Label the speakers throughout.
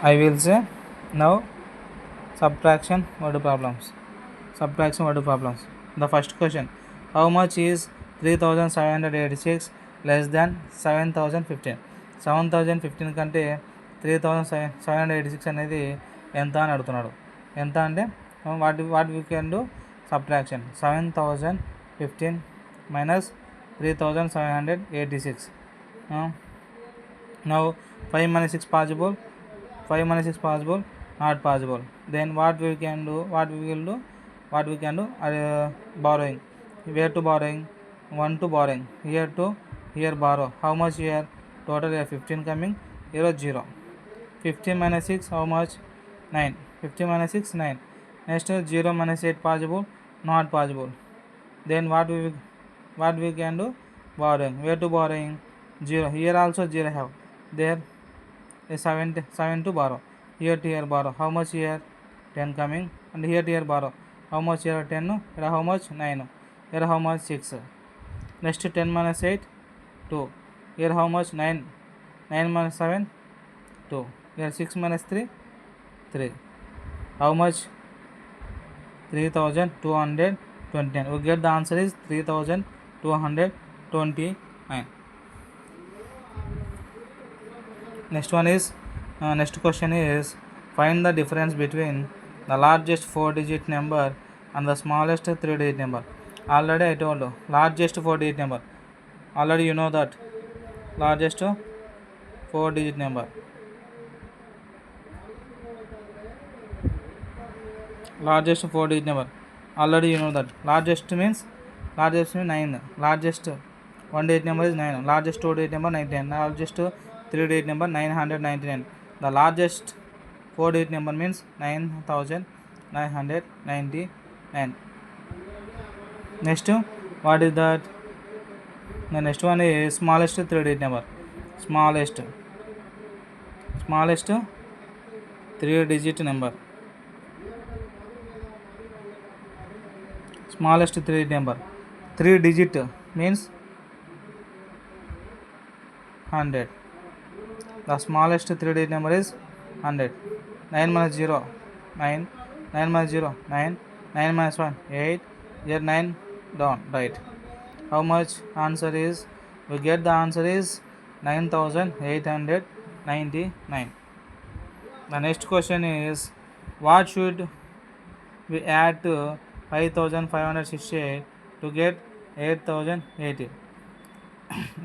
Speaker 1: I will say now subtraction word problems. Subtraction word problems. The first question: how much is 3786 less than 7015? 7015 కంటే 3786 అనేది ఎంత అని అడుగుతున్నాడు. ఎంత అంటే what we can do subtraction. 7015 minus 3786. Now 5 minus 6 possible, 5 minus 6 possible, not possible. Then what we will do borrowing. Where to borrowing? 1 to borrowing. Here to here borrow. How much here? Total here 15 coming, here 0. 15 minus 6 how much? 9. 15 minus 6 9. Next 0 minus 8 possible, not possible. Then what we can do? Borrowing. Where to borrowing? 0. Here also 0 have. There is 7 to borrow. Here to here borrow. How much here? 10 coming. And here to here borrow. How much here? 10. Here how much? 9. Here how much? 6. Next 10 minus 8 2. Here how much? 9. 9 minus 7 2. Here 6 minus 3 3. How much? 3229. We get the answer is 3229. Next question is find the difference between the largest 4-digit number and the smallest 3-digit number. Already I told you largest 4-digit number. Already you know that largest 4-digit number. Largest 4-digit number. Already you know that largest means 9. Largest 1-digit number is 9. Largest 2-digit number 99. Largest 3-digit number 999. The largest 4-digit number means 9999. Next, what is that? The next one is smallest 3-digit number. Smallest 3-digit number. Smallest 3-digit number. 3-digit means 100. The smallest 3-digit number is 100. 9 minus 0 9. 9 minus 0 9. 9 minus 1 8. Here 9 down, right. How much? Answer is, we get the answer is 9899. The next question is what should we add to 5568 to get 8080?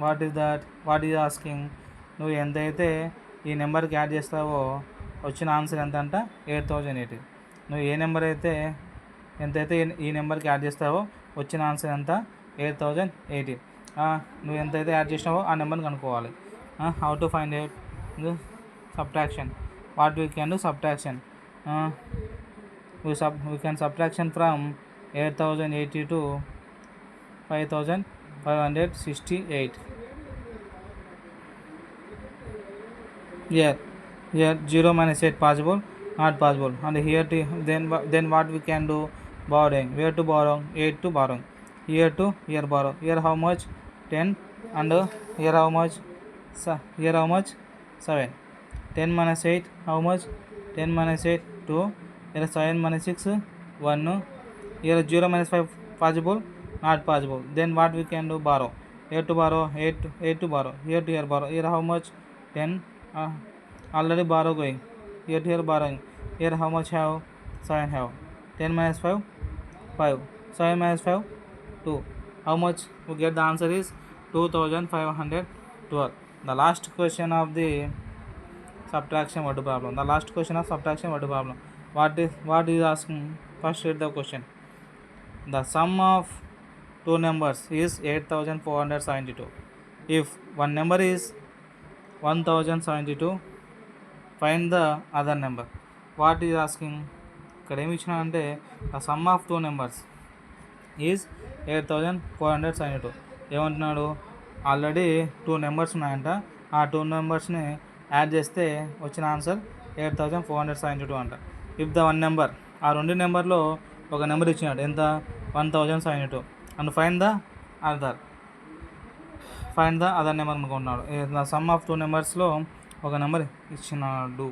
Speaker 1: What is that? What is asking? నువ్వు ఎంతైతే ఈ నెంబర్కి add చేస్తావో వచ్చిన answer ఎంత అంట 8080. నువ్వు ఏ number అయితే ఎంతైతే ఈ నెంబర్కి యాడ్ చేస్తావో వచ్చిన ఆన్సర్ ఎంత 8080. నువ్వు ఎంతైతే యాడ్ చేసినావో ఆ నెంబర్ని కనుక్కోవాలి. How to find it? Subtraction. What we can do subtraction. we can subtraction from 8080 to 5568. Here 0 minus 8 possible, not possible. And here then what we can do? Borrowing. Where to borrow? 8 to borrow. Here to here borrow. Here how much? 10. And here how much? 7. 10 minus 8 how much? 10 minus 8 2. Here 7 minus 6 1. Here 0 minus 5 possible, not possible. Then what we can do? Borrow. Here to borrow 8 to borrow. Here to here borrow. Here how much? 10. Already borrow going. Here to here borrowing. Here how much have? 7 have. 10 minus 5 5. 7 minus 5 2. How much? We get the answer is 2512. The last question of the subtraction word problem. The last question of subtraction word problem. What is asking? First read the question. The sum of two numbers is 8472. If one number is 1072, find the other number. What is asking? ఇక్కడ ఏమి ఇచ్చిన అంటే the sum of two numbers is 8472. ఏమంటున్నాడు? Already 2 numbers ఉన్నాయంట. ఆ 2 నెంబర్స్ని add చేస్తే వచ్చిన answer 8472 అంట. ఇఫ్ ద వన్ నెంబర్, ఆ 2 నెంబర్లో ఒక నెంబర్ ఇచ్చినాడు ఎంత? 1072. And find the other number అనుకుంటున్నాడు. ద సమ్ ఆఫ్ 2 నెంబర్స్లో ఒక నెంబర్ ఇచ్చినాడు.